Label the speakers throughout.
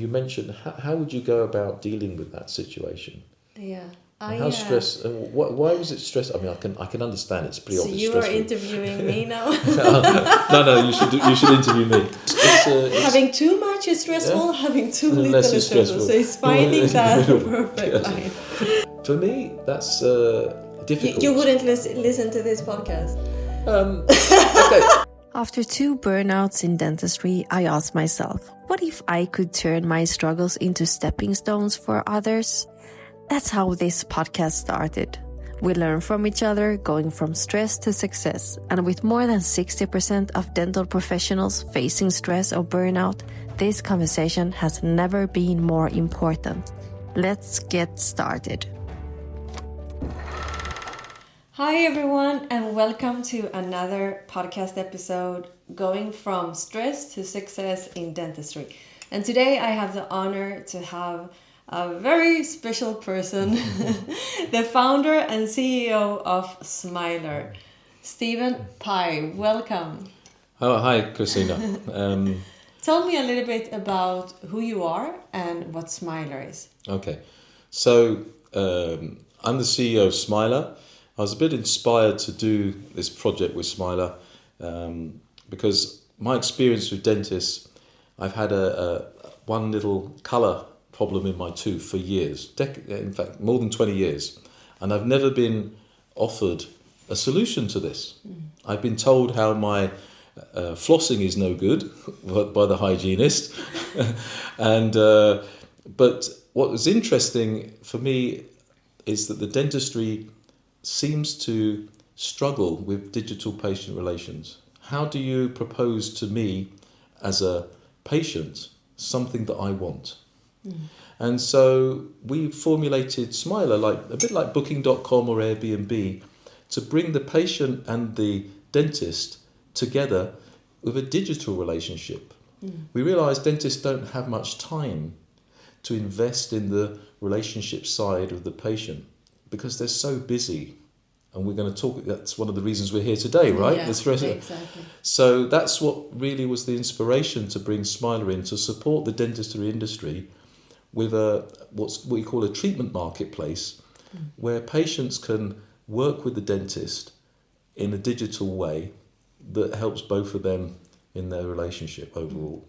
Speaker 1: you mentioned, how would you go about dealing with that situation?
Speaker 2: Yeah.
Speaker 1: And how stress? And why was it stress? I mean, I can understand it's pretty obvious.
Speaker 2: So you
Speaker 1: stressful.
Speaker 2: are interviewing me now.
Speaker 1: No, you should interview me.
Speaker 2: Having too much is stressful. Having too little is stressful. So it's finding that perfect line.
Speaker 1: For me, that's difficult.
Speaker 2: You wouldn't listen to this podcast.
Speaker 1: Okay.
Speaker 3: After 2 burnouts in dentistry, I asked myself, what if I could turn my struggles into stepping stones for others? That's how this podcast started. We learn from each other, going from stress to success. And with more than 60% of dental professionals facing stress or burnout, this conversation has never been more important. Let's get started.
Speaker 2: Hi everyone, and welcome to another podcast episode going from stress to success in dentistry. And today I have the honor to have a very special person, the founder and CEO of Smylor, Stephen Pye. Welcome.
Speaker 1: Oh, hi, Christina.
Speaker 2: Tell me a little bit about who you are and what Smylor is.
Speaker 1: Okay, so I'm the CEO of Smylor. I was a bit inspired to do this project with Smylor because my experience with dentists, I've had one little colour problem in my tooth for years, in fact more than 20 years, and I've never been offered a solution to this. I've been told how my flossing is no good by the hygienist, but what was interesting for me is that the dentistry seems to struggle with digital patient relations. How do you propose to me as a patient something that I want? And so we formulated Smylor, a bit like Booking.com or Airbnb, to bring the patient and the dentist together with a digital relationship. We realised dentists don't have much time to invest in the relationship side of the patient because they're so busy. And we're going to talk, that's one of the reasons we're here today, right?
Speaker 2: Yeah, exactly.
Speaker 1: So that's what really was the inspiration to bring Smylor in, to support the dentistry industry with what we call a treatment marketplace, where patients can work with the dentist in a digital way that helps both of them in their relationship overall.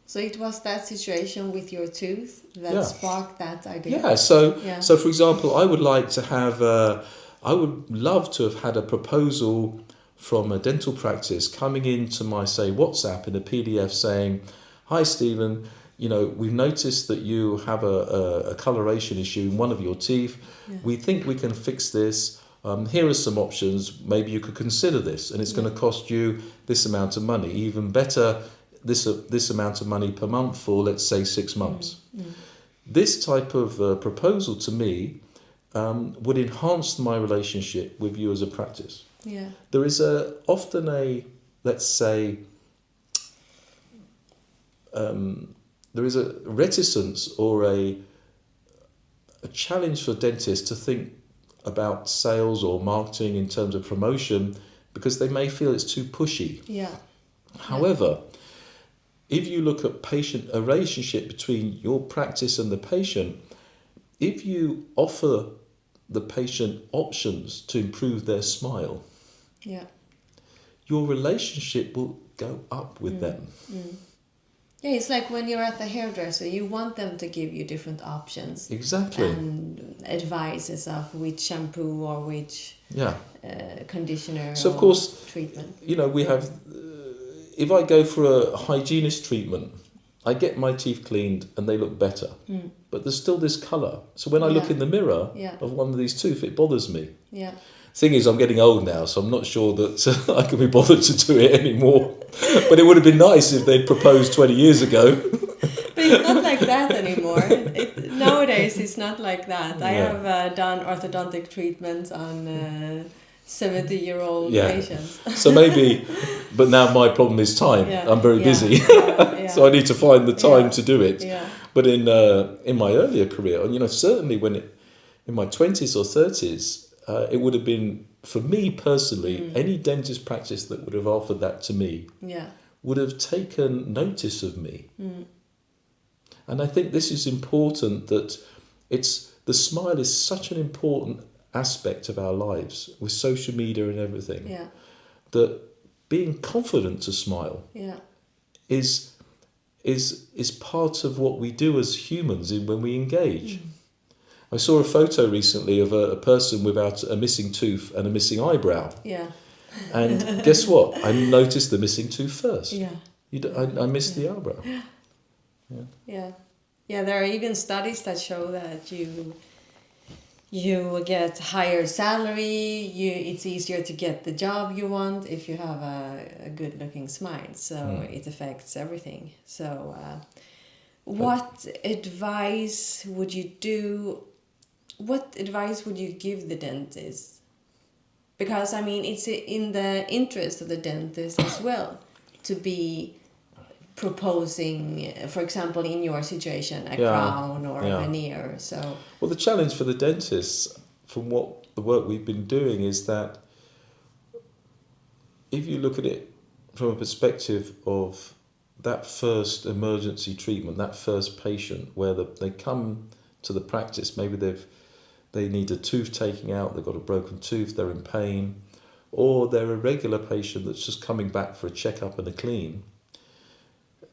Speaker 2: So it was that situation with your tooth that sparked that idea?
Speaker 1: Yeah, so for example, I would like to have, I would love to have had a proposal from a dental practice coming into my, say, WhatsApp in a PDF saying, hi Stephen, we've noticed that you have a coloration issue in one of your teeth. Yeah. We think we can fix this. Here are some options. Maybe you could consider this, and it's going to cost you this amount of money. Even better, this amount of money per month for, let's say, 6 months. This type of proposal to me would enhance my relationship with you as a practice.
Speaker 2: Yeah.
Speaker 1: There is often a, let's say, there is a reticence or a challenge for dentists to think about sales or marketing in terms of promotion because they may feel it's too pushy.
Speaker 2: Yeah.
Speaker 1: However, if you look at a relationship between your practice and the patient, if you offer the patient options to improve their smile, your relationship will go up with them.
Speaker 2: Yeah, it's like when you're at the hairdresser, you want them to give you different options.
Speaker 1: Exactly.
Speaker 2: And advices of which shampoo or which conditioner
Speaker 1: so of course,
Speaker 2: treatment.
Speaker 1: We have, if I go for a hygienist treatment, I get my teeth cleaned and they look better. But there's still this colour. So when I look in the mirror of one of these teeth, it bothers me.
Speaker 2: Yeah.
Speaker 1: Thing is, I'm getting old now, so I'm not sure that I can be bothered to do it anymore. But it would have been nice if they'd proposed 20 years ago.
Speaker 2: But it's not like that anymore. Nowadays, it's not like that. I have done orthodontic treatments on 70-year-old patients.
Speaker 1: So maybe, but now my problem is time. I'm very busy. So I need to find the time to do it.
Speaker 2: Yeah.
Speaker 1: But in my earlier career, and certainly in my 20s or 30s, it would have been, for me personally, any dentist practice that would have offered that to me would have taken notice of me. And I think this is important, that the smile is such an important aspect of our lives with social media and everything,
Speaker 2: Yeah.
Speaker 1: that being confident to smile
Speaker 2: Yeah.
Speaker 1: is part of what we do as humans when we engage. I saw a photo recently of a person without a missing tooth and a missing eyebrow.
Speaker 2: Yeah.
Speaker 1: And guess what? I noticed the missing tooth first.
Speaker 2: Yeah.
Speaker 1: I missed the eyebrow.
Speaker 2: Yeah. Yeah, there are even studies that show that you get higher salary, it's easier to get the job you want if you have a good looking smile. So it affects everything. So what advice would you give the dentist? Because I mean, it's in the interest of the dentist as well to be proposing, for example, in your situation, a crown or a veneer. So,
Speaker 1: well, the challenge for the dentists, from what the work we've been doing, is that if you look at it from a perspective of that first emergency treatment, that first patient, where they come to the practice, maybe they need a tooth taking out, they've got a broken tooth, they're in pain, or they're a regular patient that's just coming back for a checkup and a clean.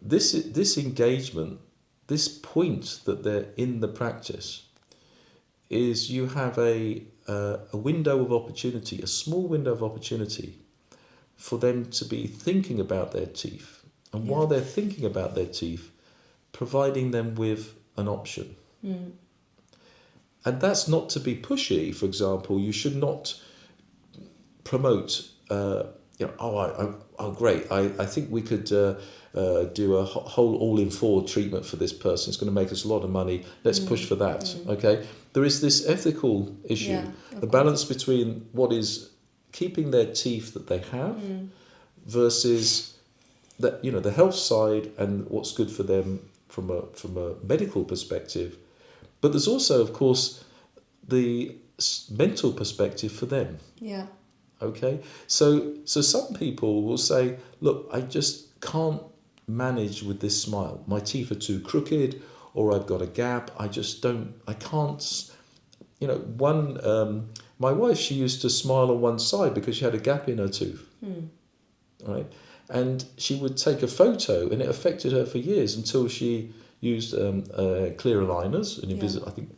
Speaker 1: This engagement, this point that they're in the practice, is you have a window of opportunity, a small window of opportunity, for them to be thinking about their teeth, and while they're thinking about their teeth, providing them with an option. And that's not to be pushy. For example, you should not promote, great, I think we could do a whole all-in-4 treatment for this person. It's going to make us a lot of money. Let's push for that. Okay, there is this ethical issue, the balance between what is keeping their teeth that they have versus that, the health side and what's good for them from a medical perspective. But there's also, of course, the mental perspective for them.
Speaker 2: yeah.
Speaker 1: Okay, so some people will say, look, I just can't manage with this smile. My teeth are too crooked, or I've got a gap. I can't. My wife, she used to smile on one side because she had a gap in her tooth. Right, and she would take a photo, and it affected her for years until she used clear aligners and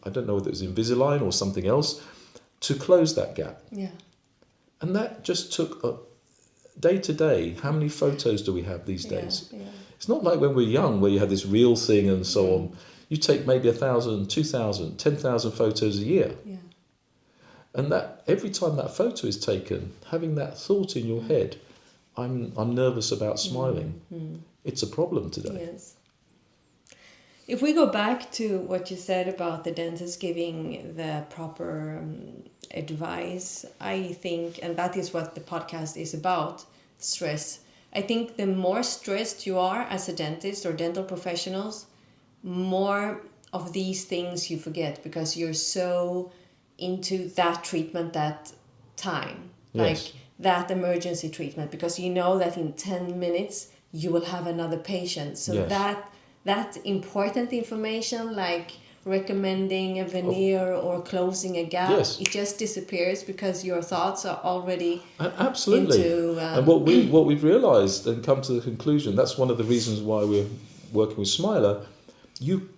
Speaker 1: I don't know whether it was Invisalign or something else to close that gap.
Speaker 2: Yeah.
Speaker 1: And that just took day to day. How many photos do we have these days?
Speaker 2: Yeah.
Speaker 1: It's not like when we're young where you had this real thing and so on. You take maybe 1,000, 2,000, 10,000 photos a year.
Speaker 2: Yeah.
Speaker 1: And that every time that photo is taken, having that thought in your head, I'm nervous about smiling. It's a problem today.
Speaker 2: Yes. If we go back to what you said about the dentist giving the proper advice, I think, and that is what the podcast is about, stress. I think the more stressed you are as a dentist or dental professionals, more of these things you forget because you're so into that treatment that time.
Speaker 1: Yes.
Speaker 2: Like that emergency treatment, because you know that in 10 minutes you will have another patient. So that important information, like recommending a veneer or closing a gap, it just disappears because your thoughts are already
Speaker 1: absolutely
Speaker 2: into,
Speaker 1: and what we've realized and come to the conclusion, that's one of the reasons why we're working with Smylor. You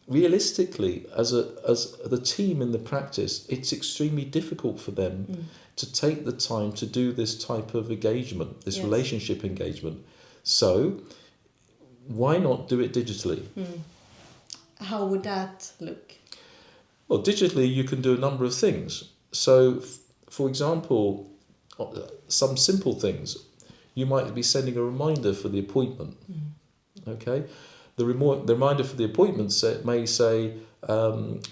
Speaker 1: realistically, as the team in the practice, it's extremely difficult for them to take the time to do this type of engagement, this relationship engagement. So why not do it digitally?
Speaker 2: How would that look?
Speaker 1: Well, digitally you can do a number of things. So, for example, some simple things. You might be sending a reminder for the appointment. Okay, the reminder for the appointment may say,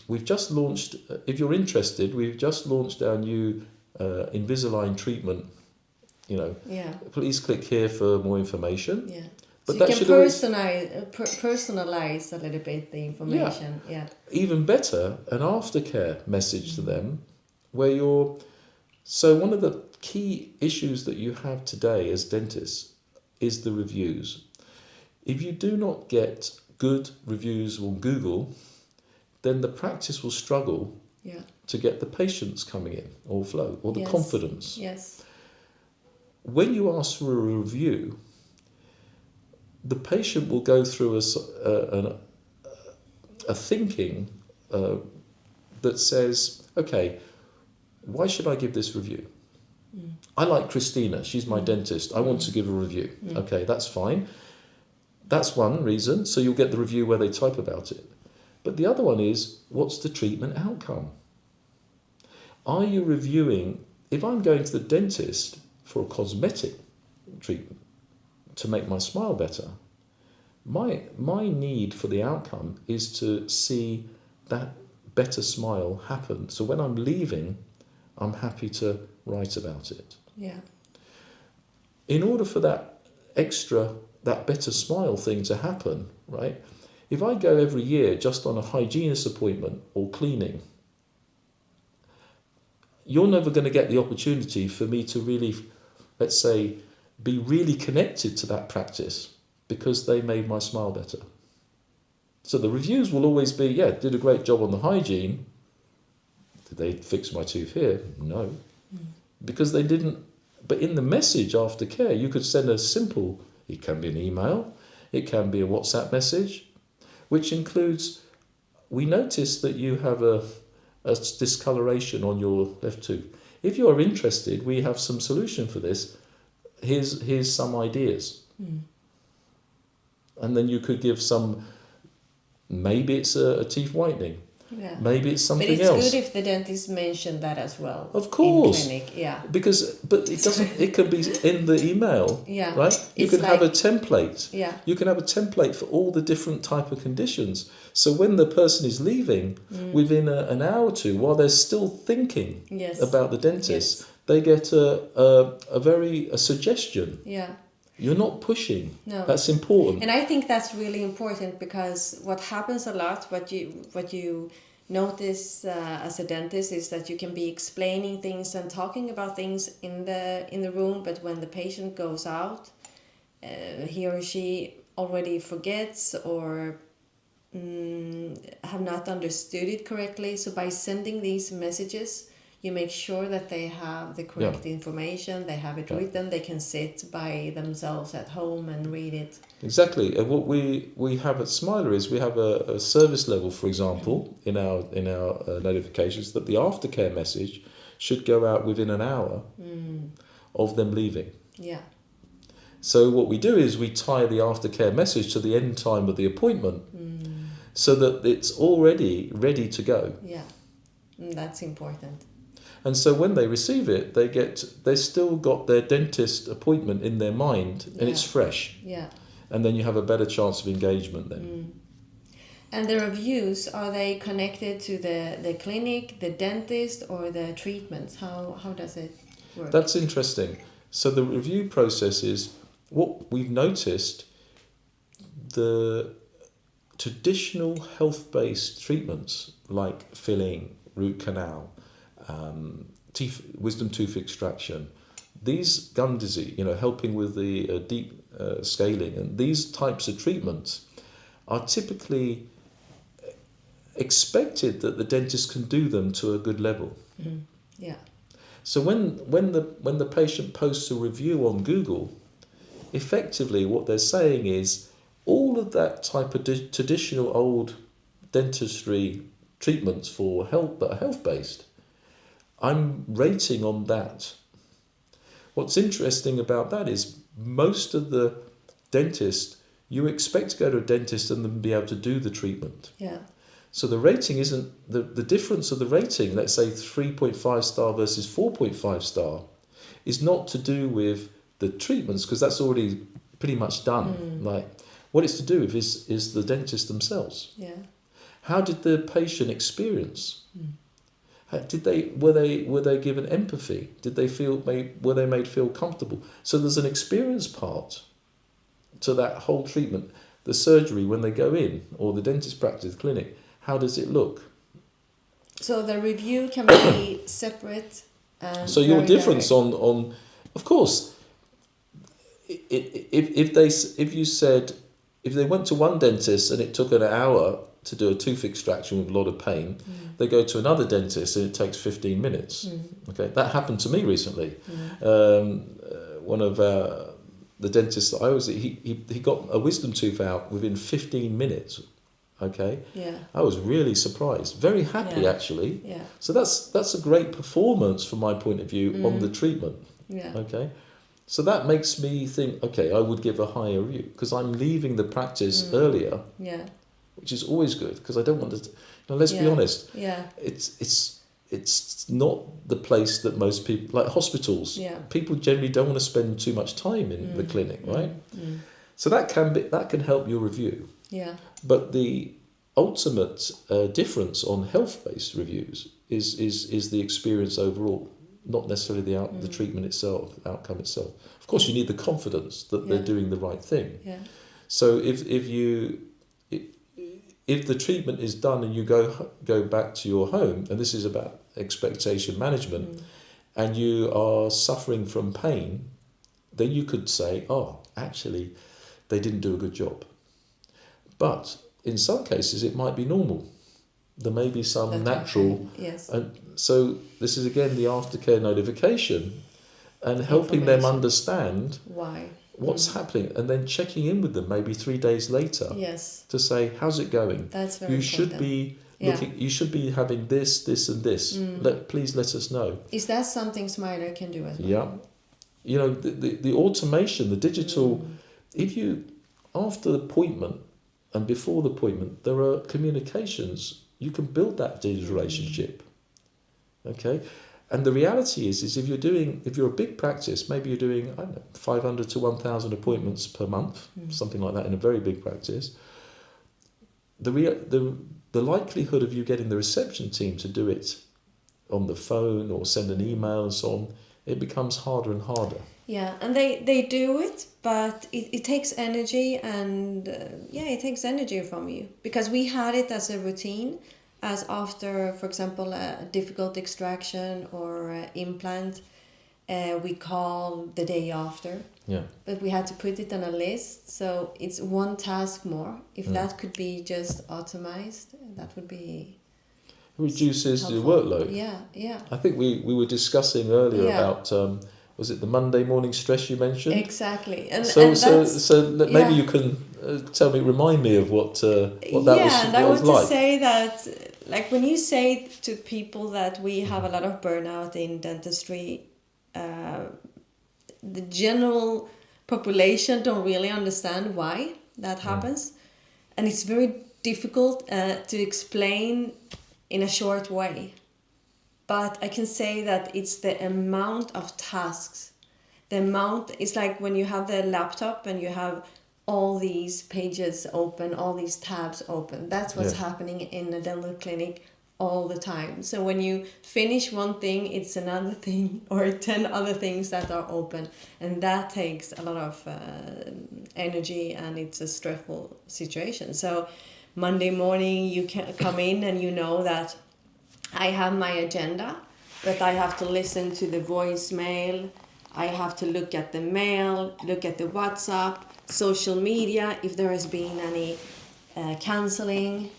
Speaker 1: we've just launched, if you're interested, we've just launched our new Invisalign treatment. Please click here for more information.
Speaker 2: Yeah.
Speaker 1: But
Speaker 2: so
Speaker 1: that
Speaker 2: you can personalize a little bit the information. Yeah.
Speaker 1: Even better, an aftercare message to them where so one of the key issues that you have today as dentists is the reviews. If you do not get good reviews on Google, then the practice will struggle to get the patients coming in or flow or the confidence.
Speaker 2: Yes.
Speaker 1: When you ask for a review, the patient will go through a thinking that says, okay, why should I give this review? I like Christina, she's my dentist, I want to give a review. Okay, that's fine. That's one reason, so you'll get the review where they type about it. But the other one is, what's the treatment outcome? Are you reviewing, if I'm going to the dentist for a cosmetic treatment to make my smile better, my need for the outcome is to see that better smile happen. So when I'm leaving, I'm happy to write about it.
Speaker 2: Yeah.
Speaker 1: In order for that better smile thing to happen, right? If I go every year just on a hygienist appointment or cleaning, you're never going to get the opportunity for me to really, let's say, be really connected to that practice because they made my smile better. So the reviews will always be, did a great job on the hygiene. Did they fix my tooth here? No. Because they didn't. But in the message after care, you could send a simple, it can be an email, it can be a WhatsApp message, which includes, we noticed that you have a discoloration on your left tooth. If you are interested, we have some solution for this. Here's some ideas. And then you could give some, maybe it's a teeth whitening.
Speaker 2: Yeah.
Speaker 1: Maybe it's something else.
Speaker 2: But it's good if the dentist mentioned that as well.
Speaker 1: Of course.
Speaker 2: In clinic,
Speaker 1: But it doesn't. It can be in the email.
Speaker 2: Yeah.
Speaker 1: Right. You can have a template.
Speaker 2: Yeah.
Speaker 1: You can have a template for all the different type of conditions. So when the person is leaving, within an hour or two, while they're still thinking about the dentist, they get a suggestion.
Speaker 2: Yeah.
Speaker 1: You're not pushing.
Speaker 2: No.
Speaker 1: That's important.
Speaker 2: And I think that's really important because what happens a lot, what you notice as a dentist is that you can be explaining things and talking about things in the room, but when the patient goes out, he or she already forgets or have not understood it correctly. So by sending these messages, you make sure that they have the correct information, they have it written, they can sit by themselves at home and read it.
Speaker 1: Exactly. And what we have at Smylor is we have a service level, for example, in our notifications that the aftercare message should go out within an hour of them leaving.
Speaker 2: Yeah.
Speaker 1: So what we do is we tie the aftercare message to the end time of the appointment so that it's already ready to go.
Speaker 2: Yeah, that's important.
Speaker 1: And so when they receive it, they still got their dentist appointment in their mind and it's fresh.
Speaker 2: Yeah.
Speaker 1: And then you have a better chance of engagement then.
Speaker 2: And the reviews, are they connected to the clinic, the dentist, or the treatments? How does it work?
Speaker 1: That's interesting. So the review process is what we've noticed, the traditional health-based treatments like filling, root canal, wisdom tooth extraction, these gum disease, helping with the deep scaling, and these types of treatments are typically expected that the dentist can do them to a good level.
Speaker 2: Yeah.
Speaker 1: So when the patient posts a review on Google, effectively what they're saying is all of that type of traditional old dentistry treatments for health that are health-based, I'm rating on that. What's interesting about that is most of the dentists, you expect to go to a dentist and then be able to do the treatment.
Speaker 2: Yeah.
Speaker 1: So the rating isn't, the difference of the rating, let's say 3.5 star versus 4.5 star, is not to do with the treatments, because that's already pretty much done. Like, what it's to do with is the dentist themselves.
Speaker 2: Yeah.
Speaker 1: How did the patient experience? Were they given empathy? Were they made feel comfortable? So there's an experience part to that whole treatment. The surgery when they go in, or the dentist practice clinic, how does it look? So
Speaker 2: the review can be separate. And
Speaker 1: so your difference on, of course, if you said, if they went to one dentist and it took an hour to do a tooth extraction with a lot of pain, they go to another dentist and it takes 15 minutes. Okay, that happened to me recently. One of the dentists that I was, he got a wisdom tooth out within 15 minutes. Okay,
Speaker 2: Yeah.
Speaker 1: I was really surprised, very happy actually.
Speaker 2: Yeah.
Speaker 1: So that's a great performance from my point of view on the treatment.
Speaker 2: Yeah.
Speaker 1: Okay, so that makes me think, okay, I would give a higher review because I'm leaving the practice earlier,
Speaker 2: Yeah.
Speaker 1: which is always good because I don't want to. Now, let's be honest.
Speaker 2: Yeah.
Speaker 1: It's not the place that most people, like hospitals.
Speaker 2: Yeah.
Speaker 1: People generally don't want to spend too much time in the clinic, right? So that can help your review.
Speaker 2: Yeah.
Speaker 1: But the ultimate difference on health-based reviews is the experience overall, not necessarily the treatment itself, the outcome itself. Of course, you need the confidence that they're doing the right thing.
Speaker 2: Yeah.
Speaker 1: So if the treatment is done and you go back to your home, and this is about expectation management, and you are suffering from pain, then you could say, oh, actually, they didn't do a good job. But in some cases, it might be normal. There may be some
Speaker 2: That's
Speaker 1: natural.
Speaker 2: okay. Yes.
Speaker 1: And so this is again the aftercare notification and helping them understand
Speaker 2: why
Speaker 1: what's happening and then checking in with them maybe 3 days later.
Speaker 2: Yes.
Speaker 1: To say, how's it going?
Speaker 2: That's very
Speaker 1: You should
Speaker 2: important.
Speaker 1: be looking. You should be having this, and this. Please let us know.
Speaker 2: Is that something Smylor can do as well?
Speaker 1: Yeah, you know the automation, the digital. If you after the appointment and before the appointment, there are communications. You can build that digital relationship. Okay, and the reality is if you're a big practice, maybe you're doing 500 to 1,000 appointments per month, something like that in a very big practice. The likelihood of you getting the reception team to do it on the phone or send an email and so on, it becomes harder and harder.
Speaker 2: Yeah, and they do it, but it takes energy and it takes energy from you because we had it as a routine, as after, for example, a difficult extraction or implant, we call the day after.
Speaker 1: Yeah.
Speaker 2: But we had to put it on a list, so it's one task more. If that could be just automized, that would be
Speaker 1: Reduces your
Speaker 2: helpful.
Speaker 1: workload.
Speaker 2: Yeah.
Speaker 1: I think we were discussing earlier
Speaker 2: Yeah.
Speaker 1: about was it the Monday morning stress you mentioned?
Speaker 2: Exactly, and
Speaker 1: maybe you can remind me of what that was.
Speaker 2: And I
Speaker 1: what
Speaker 2: want
Speaker 1: it was
Speaker 2: to
Speaker 1: like.
Speaker 2: say that, like when you say to people that we have a lot of burnout in dentistry, the general population don't really understand why that happens, and it's very difficult to explain in a short way. But I can say that it's the amount of tasks. The amount, it's like when you have the laptop and you have all these pages open, all these tabs open. That's what's happening in a dental clinic all the time. So when you finish one thing, it's another thing or 10 other things that are open. And that takes a lot of energy and it's a stressful situation. So Monday morning you can come in and you know that I have my agenda, but I have to listen to the voicemail. I have to look at the mail, look at the WhatsApp, social media, if there has been any canceling,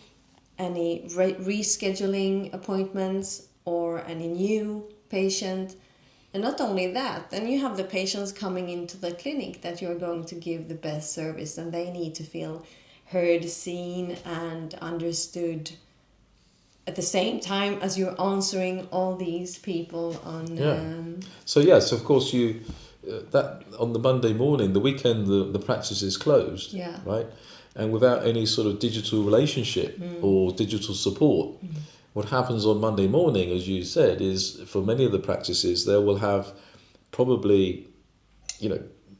Speaker 2: any rescheduling appointments, or any new patient. And not only that, then you have the patients coming into the clinic that you're going to give the best service, and they need to feel heard, seen, and understood at the same time as you're answering all these people on...
Speaker 1: So of course you that on the Monday morning, the weekend the practice is closed, right? And without any sort of digital relationship or digital support, what happens on Monday morning, as you said, is for many of the practices, they will have probably,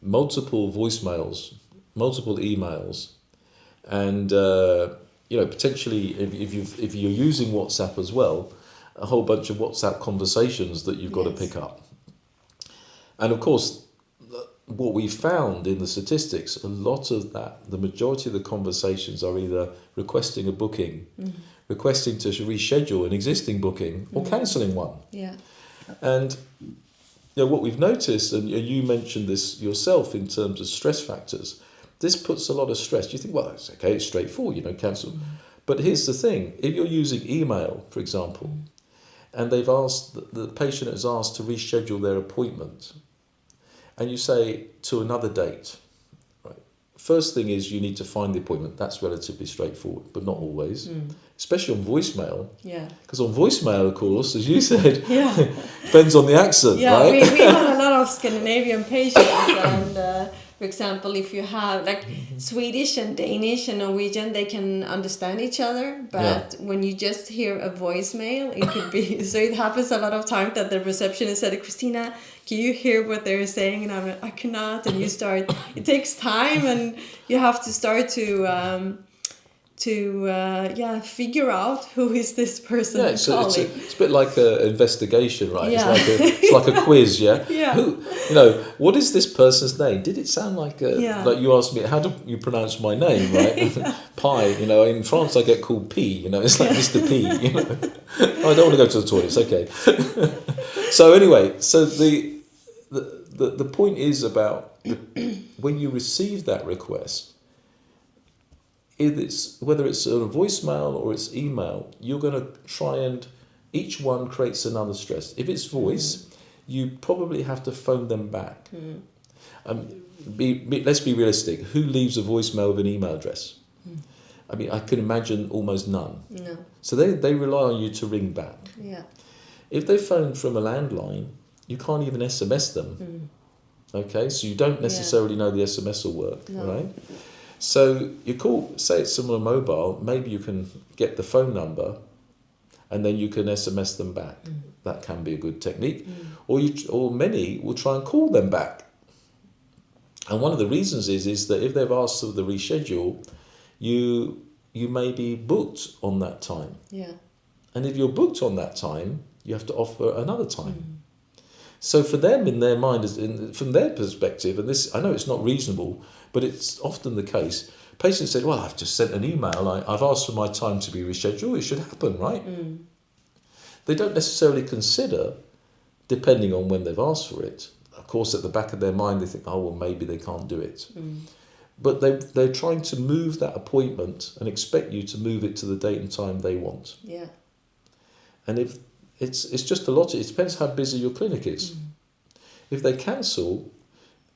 Speaker 1: multiple voicemails, multiple emails, and potentially if you're using WhatsApp as well, a whole bunch of WhatsApp conversations that you've got to pick up. And of course, what we found in the statistics, a lot of that, the majority of the conversations are either requesting a booking, requesting to reschedule an existing booking, or cancelling one.
Speaker 2: Yeah.
Speaker 1: And what we've noticed, and you mentioned this yourself in terms of stress factors, this puts a lot of stress. You think, well, it's okay, it's straightforward, cancel. But here's the thing: if you're using email, for example, and they've asked the patient has asked to reschedule their appointment, and you say to another date, right? First thing is you need to find the appointment. That's relatively straightforward, but not always, especially on voicemail.
Speaker 2: Yeah.
Speaker 1: Because on voicemail, of course, as you said,
Speaker 2: Yeah.
Speaker 1: depends on the accent,
Speaker 2: Yeah,
Speaker 1: right?
Speaker 2: we have a lot of Scandinavian patients, and for example, if you have like Swedish and Danish and Norwegian, they can understand each other, but when you just hear a voicemail, it could be, so it happens a lot of times that the receptionist said, Christina, can you hear what they're saying? And I'm like, I cannot, and you start, it takes time, and you have to start to figure out who is this person
Speaker 1: It's
Speaker 2: calling.
Speaker 1: a bit like an investigation, right?
Speaker 2: Yeah.
Speaker 1: It's like a quiz, yeah.
Speaker 2: Yeah.
Speaker 1: Who, what is this person's name? Did it sound like like you asked me, how do you pronounce my name, right? Pi, in France I get called P, it's like Mr. P, I don't want to go to the toilet, it's okay. So anyway, so the point is about when you receive that request, whether it's a voicemail or it's email, you're going to try and each one creates another stress. If it's voice, you probably have to phone them back. Let's be realistic. Who leaves a voicemail with an email address? I mean, I can imagine almost none.
Speaker 2: No.
Speaker 1: So they rely on you to ring back.
Speaker 2: Yeah.
Speaker 1: If they phone from a landline, you can't even SMS them. Okay, so you don't necessarily know the SMS will work, right? So you call, say it's someone on mobile, maybe you can get the phone number and then you can SMS them back. That can be a good technique. Or many will try and call them back. And one of the reasons is that if they've asked for the reschedule, you may be booked on that time.
Speaker 2: Yeah.
Speaker 1: And if you're booked on that time, you have to offer another time. So for them, in their mind, from their perspective, and this, I know it's not reasonable, but it's often the case, patients say, well, I've just sent an email, I've asked for my time to be rescheduled, it should happen, right? They don't necessarily consider, depending on when they've asked for it, of course at the back of their mind they think, oh, well, maybe they can't do it. But they're trying to move that appointment and expect you to move it to the date and time they want.
Speaker 2: Yeah.
Speaker 1: And if it's just a lot, it depends how busy your clinic is. If they cancel,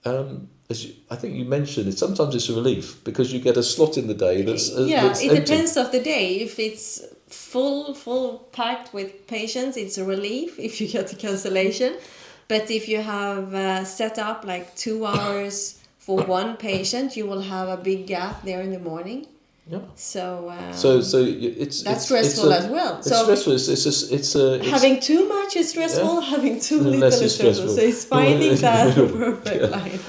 Speaker 1: I think you mentioned it, sometimes it's a relief because you get a slot in the day that's
Speaker 2: it
Speaker 1: empty.
Speaker 2: depends of the day. If it's full packed with patients, it's a relief if you get a cancellation. But if you have set up like 2 hours for one patient, you will have a big gap there in the morning.
Speaker 1: Yeah.
Speaker 2: So
Speaker 1: it's
Speaker 2: stressful as well.
Speaker 1: It's stressful. It's
Speaker 2: having too much is stressful. Having too little is stressful. So it's finding that perfect line.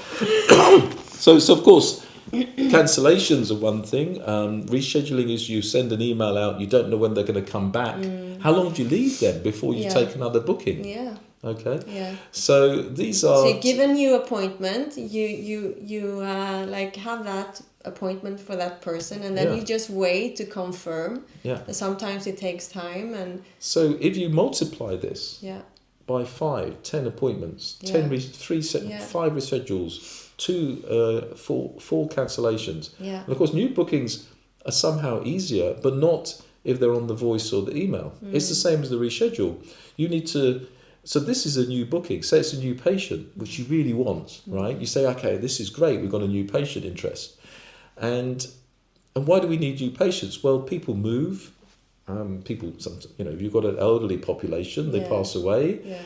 Speaker 1: So of course, cancellations are one thing. Rescheduling is you send an email out. You don't know when they're going to come back. How long do you leave them before you take another booking?
Speaker 2: Yeah.
Speaker 1: Okay.
Speaker 2: Yeah.
Speaker 1: So these are.
Speaker 2: So give a new appointment. You like have that appointment for that person, and then you just wait to confirm.
Speaker 1: Yeah.
Speaker 2: Sometimes it takes time, and
Speaker 1: so if you multiply this.
Speaker 2: Yeah.
Speaker 1: By 5, 10 appointments, 5 reschedules, 4 cancellations.
Speaker 2: Yeah.
Speaker 1: And of course, new bookings are somehow easier, but not if they're on the voice or the email. It's the same as the reschedule. You need to. So this is a new booking. Say it's a new patient, which you really want, right? You say, okay, this is great. We've got a new patient interest, and why do we need new patients? Well, people move. People, if you've got an elderly population, they pass away.
Speaker 2: Yeah.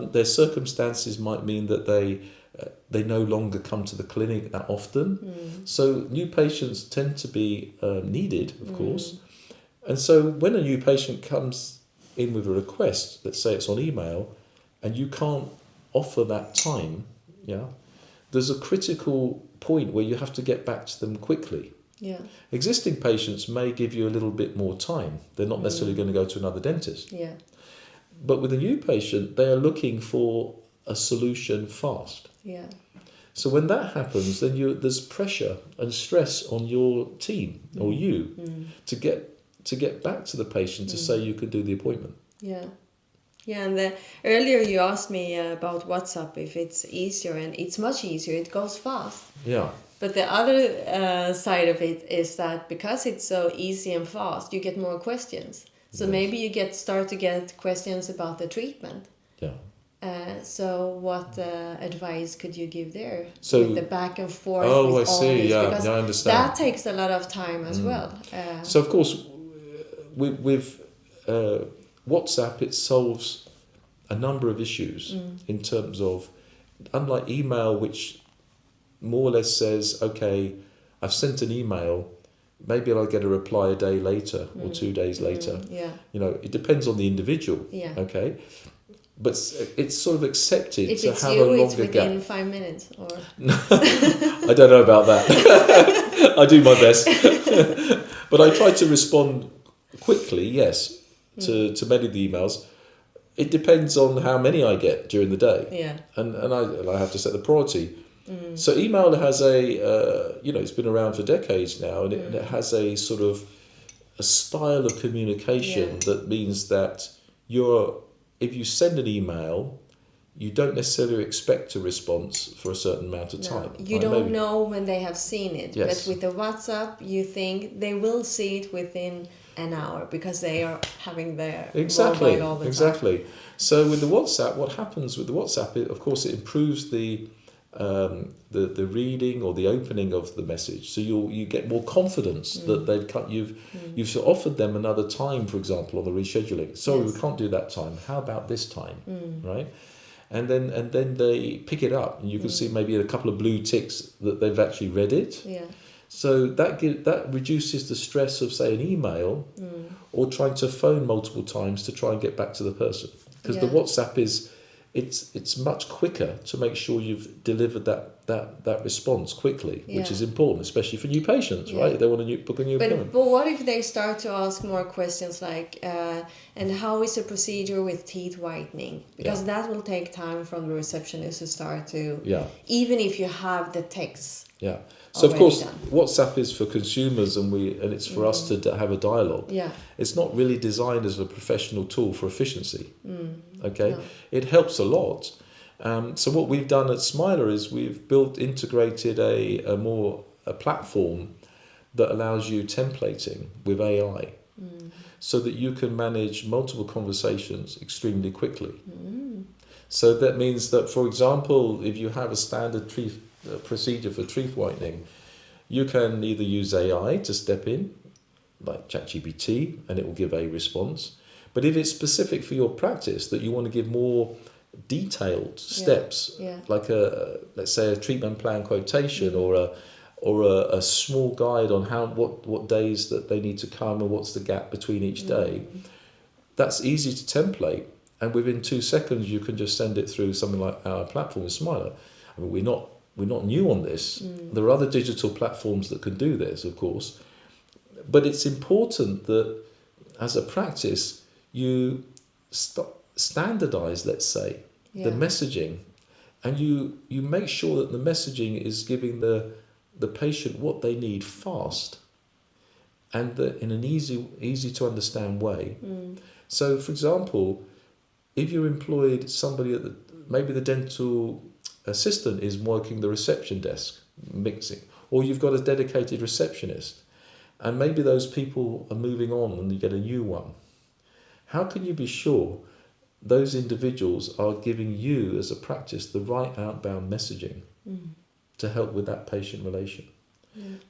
Speaker 1: Their circumstances might mean that they no longer come to the clinic that often. So new patients tend to be needed, of course. And so when a new patient comes in with a request, let's say it's on email, and you can't offer that time, there's a critical point where you have to get back to them quickly.
Speaker 2: Yeah.
Speaker 1: Existing patients may give you a little bit more time. They're not necessarily going to go to another dentist.
Speaker 2: Yeah.
Speaker 1: But with a new patient, they are looking for a solution fast.
Speaker 2: Yeah.
Speaker 1: So when that happens, then there's pressure and stress on your team or you to get back to the patient to say you could do the appointment.
Speaker 2: Yeah. Yeah, and earlier you asked me about WhatsApp if it's easier, and it's much easier. It goes fast.
Speaker 1: Yeah.
Speaker 2: But the other side of it is that because it's so easy and fast, you get more questions. So maybe you start to get questions about the treatment.
Speaker 1: Yeah.
Speaker 2: So what advice could you give there?
Speaker 1: So,
Speaker 2: with the back and forth.
Speaker 1: Oh,
Speaker 2: with
Speaker 1: I
Speaker 2: all
Speaker 1: see.
Speaker 2: This,
Speaker 1: Yeah,
Speaker 2: because
Speaker 1: I understand.
Speaker 2: that takes a lot of time as well.
Speaker 1: So of course, with WhatsApp, it solves a number of issues in terms of, unlike email, which more or less says, okay, I've sent an email, maybe I'll get a reply a day later or 2 days later.
Speaker 2: Yeah.
Speaker 1: You know, it depends on the individual.
Speaker 2: Yeah.
Speaker 1: Okay. But it's sort of accepted
Speaker 2: If
Speaker 1: to
Speaker 2: it's
Speaker 1: have
Speaker 2: you,
Speaker 1: a longer
Speaker 2: it's within
Speaker 1: gap.
Speaker 2: 5 minutes. Or
Speaker 1: I don't know about that. I do my best. But I try to respond quickly, yes, to many of the emails. It depends on how many I get during the day.
Speaker 2: Yeah.
Speaker 1: And I have to set the priority. So email has it's been around for decades now, and it has a sort of a style of communication that means that if you send an email, you don't necessarily expect a response for a certain amount of time.
Speaker 2: You don't know when they have seen it.
Speaker 1: Yes.
Speaker 2: But with the WhatsApp, you think they will see it within an hour because they are having their mobile all the time.
Speaker 1: Exactly. So with the WhatsApp, what happens with the WhatsApp, of course, it improves the reading or the opening of the message. So you get more confidence that you've offered them another time, for example, on the rescheduling. Sorry, we can't do that time. How about this time, right? And then they pick it up, and you can see maybe a couple of blue ticks that they've actually read it.
Speaker 2: Yeah.
Speaker 1: So that reduces the stress of, say, an email or trying to phone multiple times to try and get back to the person. Because the WhatsApp it's much quicker to make sure you've delivered that response quickly, which is important, especially for new patients, right? They want to book a new appointment.
Speaker 2: But what if they start to ask more questions like, and how is the procedure with teeth whitening? Because that will take time from the receptionist to start to, even if you have the text.
Speaker 1: Yeah. So of course,
Speaker 2: done.
Speaker 1: WhatsApp is for consumers, and it's for us to have a dialogue.
Speaker 2: Yeah.
Speaker 1: It's not really designed as a professional tool for efficiency. Okay,
Speaker 2: No.
Speaker 1: It helps a lot. So what we've done at Smylor is we've integrated a platform that allows you templating with AI, so that you can manage multiple conversations extremely quickly. So that means that, for example, if you have a standard procedure for teeth whitening, you can either use AI to step in, like ChatGPT, and it will give a response. But if it's specific for your practice, that you want to give more detailed steps, like let's say a treatment plan quotation or a small guide on what days that they need to come and what's the gap between each day, that's easy to template, and within 2 seconds you can just send it through something like our platform, Smylor. I mean, we're not new on this. There are other digital platforms that can do this, of course. But it's important that, as a practice, you standardize, let's say, the messaging. And you make sure that the messaging is giving the patient what they need fast and in an easy to understand way. So, for example, if you employed somebody maybe the dental assistant is working the reception desk, mixing, or you've got a dedicated receptionist, and maybe those people are moving on and you get a new one. How can you be sure those individuals are giving you, as a practice, the right outbound messaging to help with that patient relation?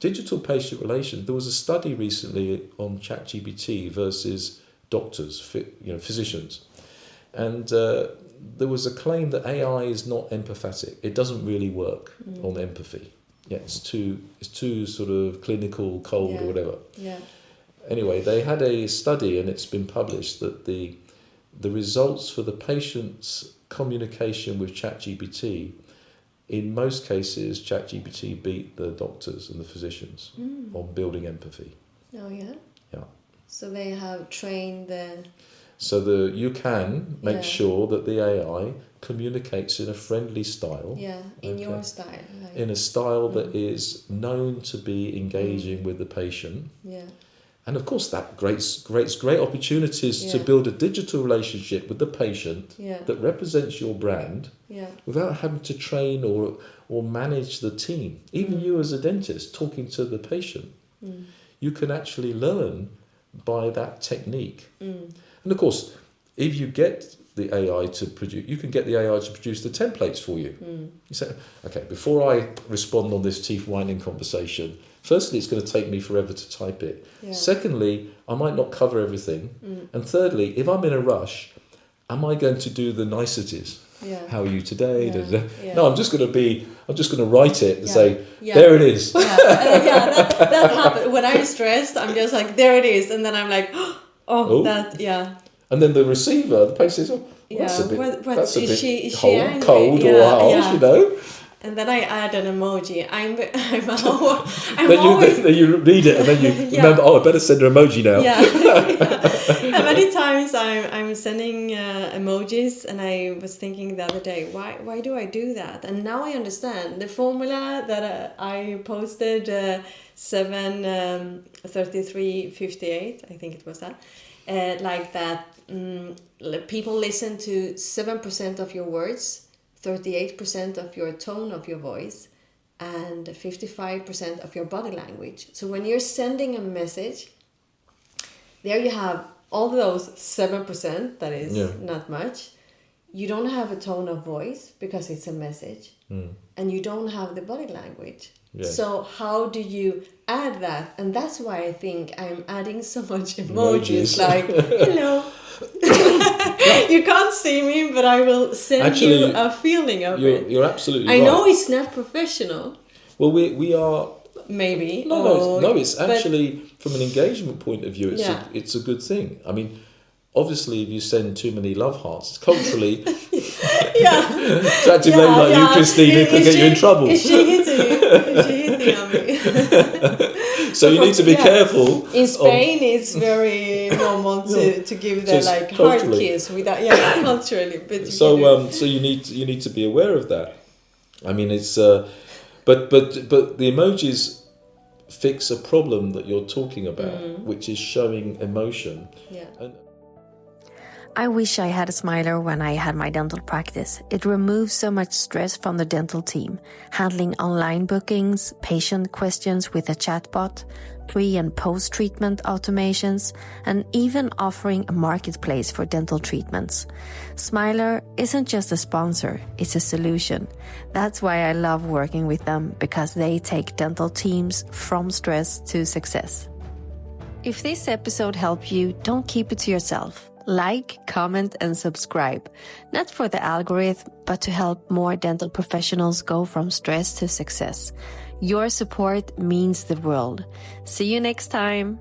Speaker 1: Digital patient relation, there was a study recently on ChatGPT versus doctors, physicians, and there was a claim that AI is not empathetic. It doesn't really work on empathy. Yeah, it's too sort of clinical, cold, or whatever.
Speaker 2: Yeah.
Speaker 1: Anyway, they had a study, and it's been published, that the results for the patient's communication with ChatGPT, in most cases, ChatGPT beat the doctors and the physicians on building empathy.
Speaker 2: Oh yeah.
Speaker 1: Yeah.
Speaker 2: So they have trained the.
Speaker 1: So you can make sure that the AI communicates in a friendly style.
Speaker 2: Yeah, in your style.
Speaker 1: In a style that is known to be engaging with the patient.
Speaker 2: Yeah.
Speaker 1: And of course, that creates great opportunities to build a digital relationship with the patient that represents your brand without having to train or manage the team. Even you as a dentist talking to the patient, you can actually learn by that technique. And of course, if you get the AI to produce, you can get the AI to produce the templates for you. You say, okay, before I respond on this teeth whitening conversation, firstly, it's going to take me forever to type it. Secondly, I might not cover everything. And thirdly, if I'm in a rush, am I going to do the niceties? How are you today? No, I'm just going to write it and say, there it is.
Speaker 2: That happens. When I'm stressed, I'm just like, there it is. And then I'm like,
Speaker 1: And then the receiver, the patient says, that's a bit cold or harsh, you know.
Speaker 2: And then I add an emoji.
Speaker 1: Then you read it and then you remember, I better send an emoji now.
Speaker 2: And many times I'm sending emojis, and I was thinking the other day, why do I do that? And now I understand the formula that I posted 7:33:58. I think it was that. Like that, people listen to 7% of your words, 38% of your tone of your voice, and 55% of your body language. So when you're sending a message, there you have all those 7%, that is not much. You don't have a tone of voice because it's a message, and you don't have the body language. So how do you add that? And that's why I think I'm adding so much emojis. Like, hello. You can't see me, but I will send you a feeling of it.
Speaker 1: You're absolutely right.
Speaker 2: I know it's not professional.
Speaker 1: Well, we are...
Speaker 2: Maybe.
Speaker 1: No, it's actually, from an engagement point of view, it's a good thing. I mean, obviously, if you send too many love hearts, culturally, attractive lady like you, Christina, could get you in trouble.
Speaker 2: Is she hitting you? Is she hitting on me?
Speaker 1: So you need to be careful.
Speaker 2: In Spain, it's very normal to give the hard kiss without culturally. But
Speaker 1: so you need to be aware of that. I mean, it's but the emojis fix a problem that you're talking about, which is showing emotion.
Speaker 3: I wish I had a Smylor when I had my dental practice. It removes so much stress from the dental team, handling online bookings, patient questions with a chatbot, pre- and post-treatment automations, and even offering a marketplace for dental treatments. Smylor isn't just a sponsor, it's a solution. That's why I love working with them, because they take dental teams from stress to success. If this episode helped you, don't keep it to yourself. Like, comment, and subscribe. Not for the algorithm, but to help more dental professionals go from stress to success. Your support means the world. See you next time.